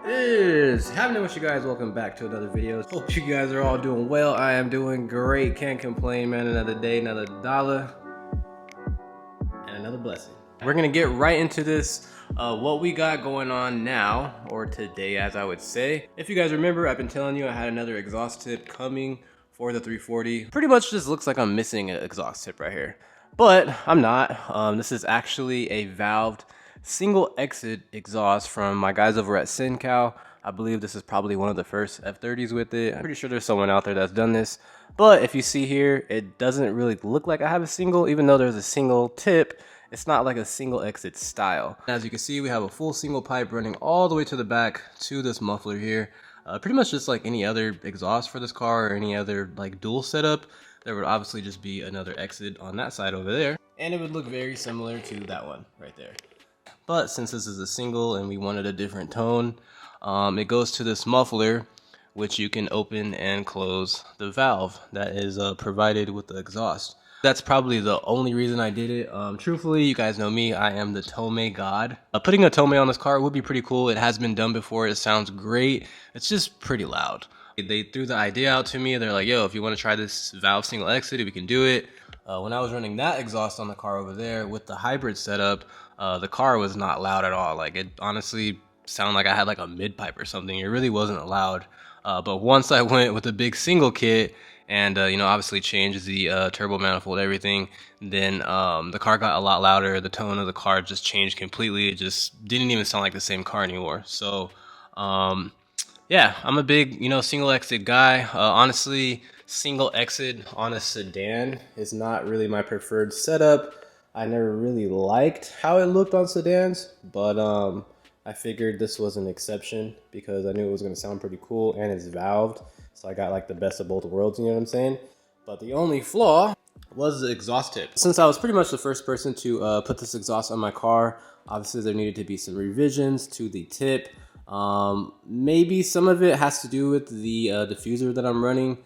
Is happening with you guys? Welcome back to another video. Hope you guys are all doing well. I am doing great. Can't complain, man. Another day, another dollar, and another blessing. We're gonna get right into this. What we got going on now, or today, as I would say. If you guys remember, I've been telling you I had another exhaust tip coming for the 340. Pretty much just looks like I'm missing an exhaust tip right here, but I'm not. This is actually a valved single exit exhaust from my guys over at SynCal. I believe this is probably one of the first F30s with it. I'm pretty sure there's someone out there that's done this. But if you see here, it doesn't really look like I have a single, even though there's a single tip. It's not like a single exit style. As you can see, we have a full single pipe running all the way to the back to this muffler here. Pretty much just like any other exhaust for this car or any other like dual setup. There would obviously just be another exit on that side over there. And it would look very similar to that one right there. But since this is a single and we wanted a different tone, it goes to this muffler, which you can open and close the valve that is provided with the exhaust. That's probably the only reason I did it. Truthfully, you guys know me, I am the Tome god. Putting a Tome on this car would be pretty cool. It has been done before. It sounds great. It's just pretty loud. They threw the idea out to me. They're like, yo, if you want to try this valve single exit, we can do it. When I was running that exhaust on the car over there with the hybrid setup, the car was not loud at all. Like, it honestly sounded like I had like a mid pipe or something. It really wasn't loud. But once I went with the big single kit and you know, obviously changed the turbo manifold, everything, then the car got a lot louder. The tone of the car just changed completely. It just didn't even sound like the same car anymore. So yeah, I'm a big, you know, single exit guy. Honestly, single exit on a sedan is not really my preferred setup. I never really liked how it looked on sedans, but I figured this was an exception because I knew it was going to sound pretty cool and it's valved. So I got like the best of both worlds, you know what I'm saying? But the only flaw was the exhaust tip. Since I was pretty much the first person to put this exhaust on my car, obviously there needed to be some revisions to the tip. Maybe some of it has to do with the diffuser that I'm running.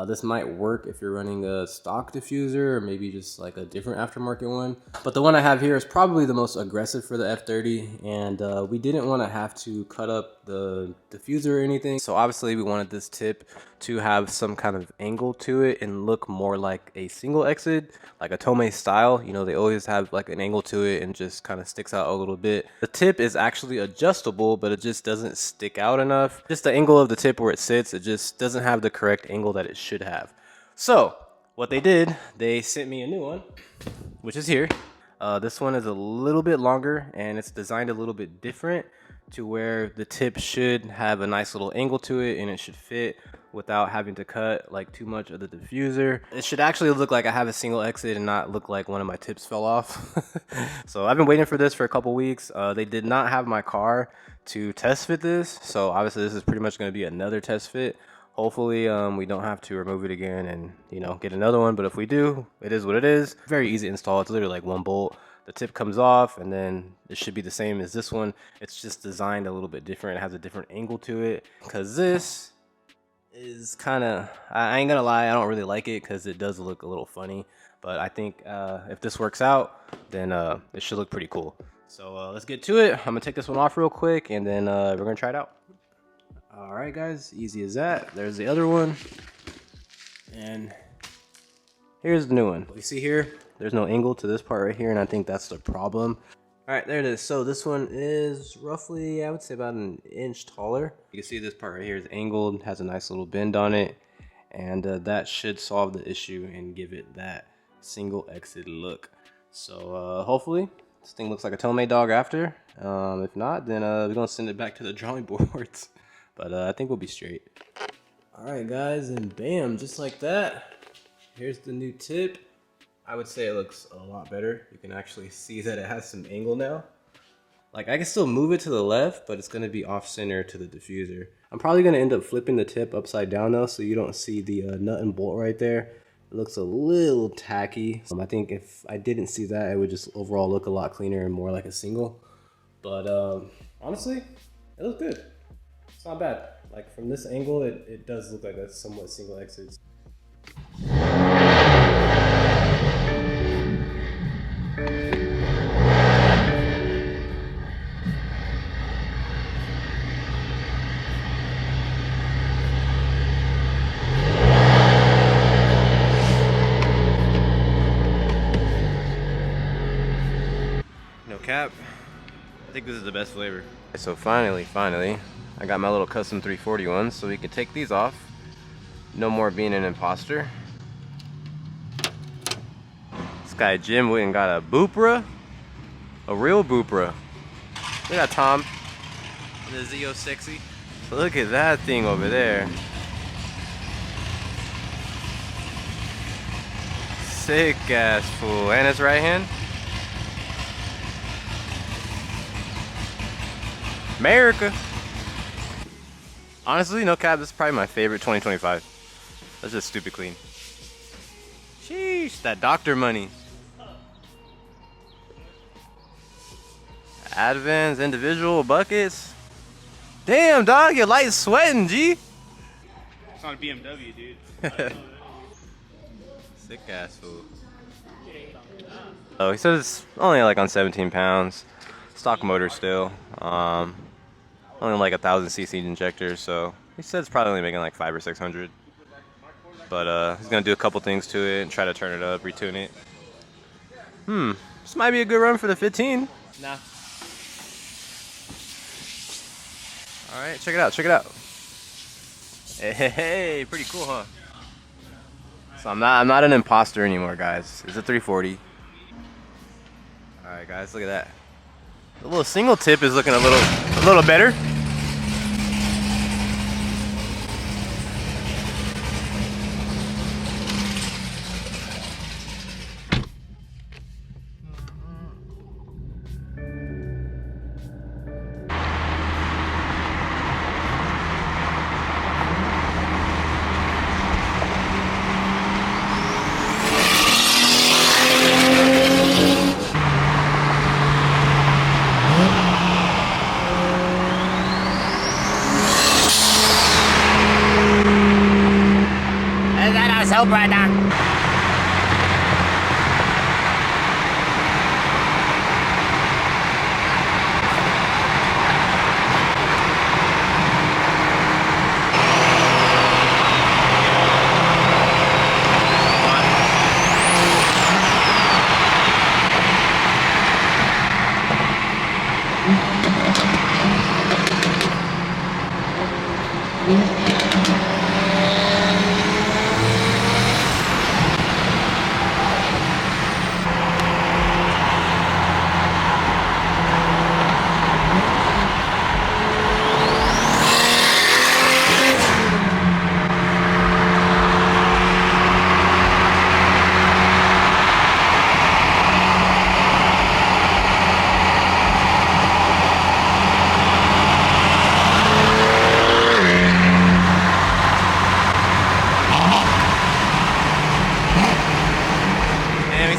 This might work if you're running a stock diffuser or maybe just like a different aftermarket one. But the one I have here is probably the most aggressive for the F30, and we didn't want to have to cut up the diffuser or anything. So obviously we wanted this tip to have some kind of angle to it and look more like a single exit, like a Tome style. You know, they always have like an angle to it and just kind of sticks out a little bit. The tip is actually adjustable, but it just doesn't stick out enough. Just the angle of the tip where it sits, it just doesn't have the correct angle that it should have. So what they did, they sent me a new one, which is here. This one is a little bit longer and it's designed a little bit different to where the tip should have a nice little angle to it and it should fit without having to cut like too much of the diffuser. It should actually look like I have a single exit and not look like one of my tips fell off. So I've been waiting for this for a couple weeks. They did not have my car to test fit this, so obviously this is pretty much going to be another test fit. Hopefully we don't have to remove it again and, you know, get another one, but if we do, it is what it is. Very easy to install. It's literally like one bolt. The tip comes off and then it should be the same as this one. It's just designed a little bit different. It has a different angle to it because this is kind of, I ain't gonna lie, I don't really like it because it does look a little funny, but I think if this works out, then it should look pretty cool. So let's get to it. I'm gonna take this one off real quick and then we're gonna try it out. All right, guys, easy as that. There's the other one, and here's the new one. You see here, there's no angle to this part right here, and I think that's the problem. All right, there it is. So this one is roughly, I would say, about an inch taller. You can see this part right here is angled, has a nice little bend on it, and that should solve the issue and give it that single exit look. So hopefully this thing looks like a Tome dog after. If not, then we're gonna send it back to the drawing boards. But I think we'll be straight. All right, guys, and bam, just like that. Here's the new tip. I would say it looks a lot better. You can actually see that it has some angle now. Like, I can still move it to the left, but it's gonna be off center to the diffuser. I'm probably gonna end up flipping the tip upside down though, so you don't see the nut and bolt right there. It looks a little tacky. I think if I didn't see that, it would just overall look a lot cleaner and more like a single. But honestly, it looks good. It's not bad. Like, from this angle, it does look like a somewhat single exit. think this is the best flavor. So finally, I got my little custom 340 ones, so we can take these off. No more being an imposter. This guy Jim went and got a Boopra. A real Boopra. Look at Tom. The Z06. So look at that thing over there. Sick ass fool. And his right hand. America. Honestly, no cap, this is probably my favorite 2025. That's just stupid clean. Sheesh, that doctor money. Advans, individual buckets. Damn, dog, your light's sweating, G. It's not a BMW, dude. Sick ass fool. Oh, he says it's only like on 17 pounds. Stock motor still. Only like 1,000 cc injector, so he said it's probably only making like 500 or 600. But he's gonna do a couple things to it and try to turn it up, retune it. This might be a good run for the 15. Nah. All right, check it out, check it out. Hey, pretty cool, huh? So I'm not an imposter anymore, guys. It's a 340. All right, guys, look at that. The little single tip is looking a little better. So brother.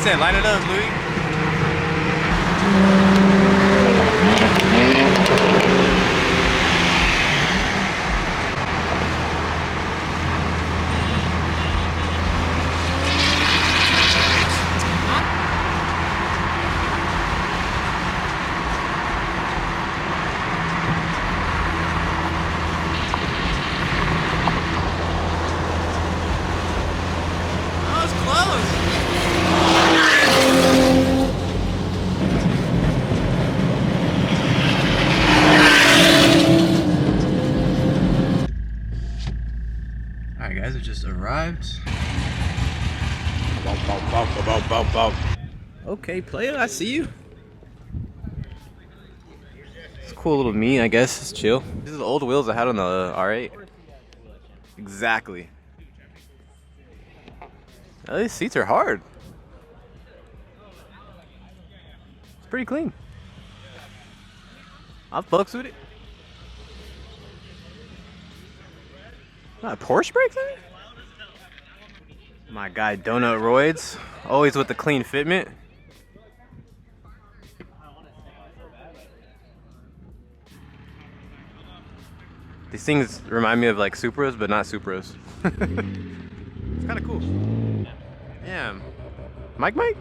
Said, line it up, Louis. That was close. Alright guys, it just arrived. Okay, player, I see you. It's a cool little meet, I guess. It's chill. These are the old wheels I had on the R8. Exactly. Oh, these seats are hard. It's pretty clean. I'll fucks with it. Not Porsche brakes on it? My guy Donut Roids, always with the clean fitment. These things remind me of like Supras, but not Supras. It's kind of cool. Damn. Mike?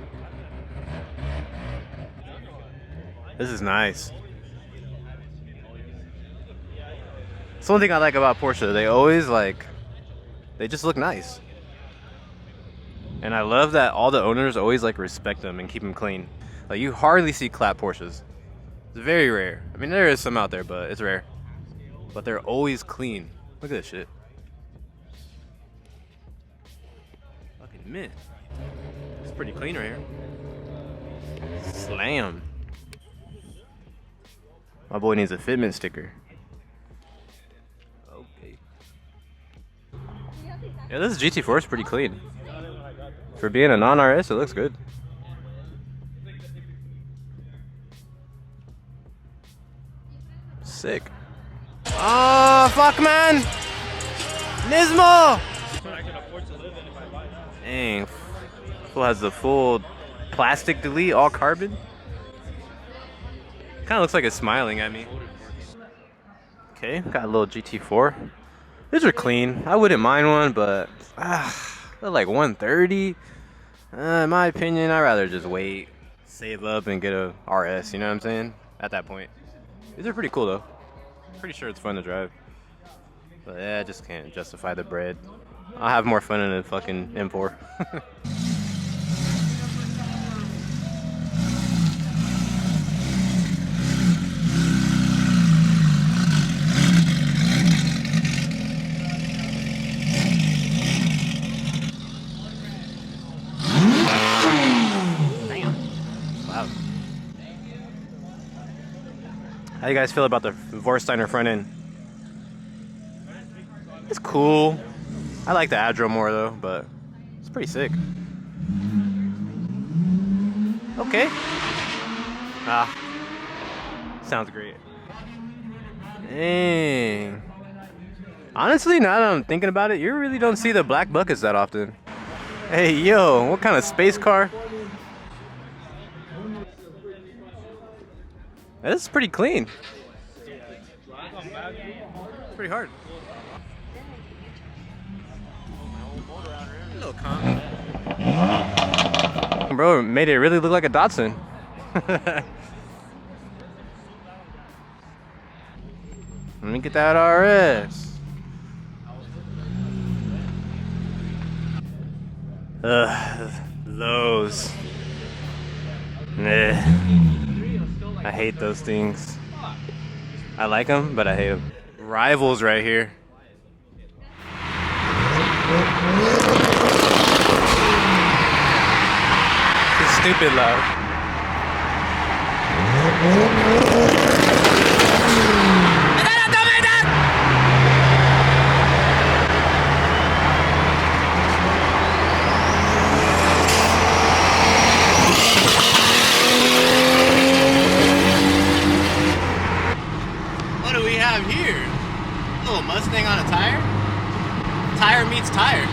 This is nice. It's one thing I like about Porsche. They always they just look nice. And I love that all the owners always respect them and keep them clean. Like you hardly see clap Porsches. It's very rare. I mean, there is some out there, but it's rare. But they're always clean. Look at this shit. Fucking mint. It's pretty clean right here. Slam. My boy needs a fitment sticker. Okay. Yeah, this GT4 is pretty clean. For being a non-RS, it looks good. Sick. Oh, fuck, man! Nismo! Dang. Fool has the full plastic delete, all carbon. Kind of looks like it's smiling at me. Okay, got a little GT4. These are clean. I wouldn't mind one, but they're like 130. In my opinion, I'd rather just wait, save up, and get a RS. You know what I'm saying? At that point, these are pretty cool though. Pretty sure it's fun to drive, but yeah, I just can't justify the bread. I'll have more fun in a fucking M4. How you guys feel about the Vorsteiner front end? It's cool. I like the Adro more though, but it's pretty sick. Okay. Sounds great. Dang. Honestly, now that I'm thinking about it, you really don't see the black buckets that often. Hey, yo, what kind of space car? This is pretty clean. It's pretty hard. Little calm. Bro, made it really look like a Datsun. Let me get that RS. Those. Nah. I hate those things. I like them, but I hate them. Rivals right here. It's stupid loud. What do we have here? A little Mustang on a tire? Tire meets tire.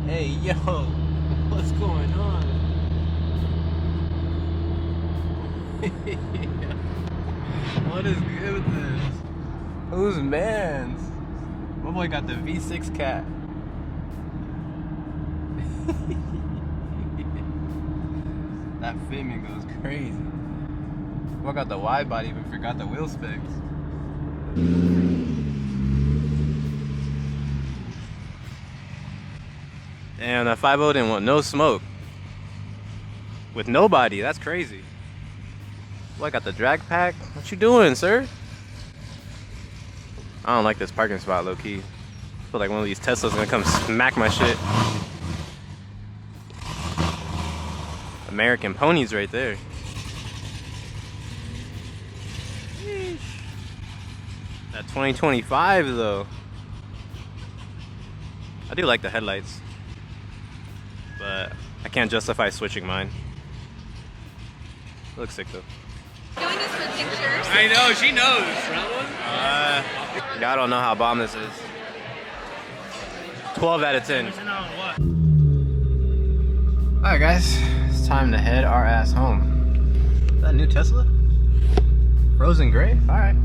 Hey, yo, what's going on? What is good with this? Who's man's? My boy got the V6 cat. That fitment goes crazy. I got the wide body, but forgot the wheel specs. Damn, that 5.0 didn't want no smoke. With nobody, that's crazy. Well, I got the drag pack. What you doing, sir? I don't like this parking spot, low key. I feel like one of these Teslas gonna come smack my shit. American ponies right there. Sheesh. That 2025 though. I do like the headlights, but I can't justify switching mine. It looks sick though. Join us for pictures. I know, she knows. Y'all don't know how bomb this is. 12 out of 10. Alright guys, it's time to head our ass home. Is that a new Tesla? Frozen gray? Alright.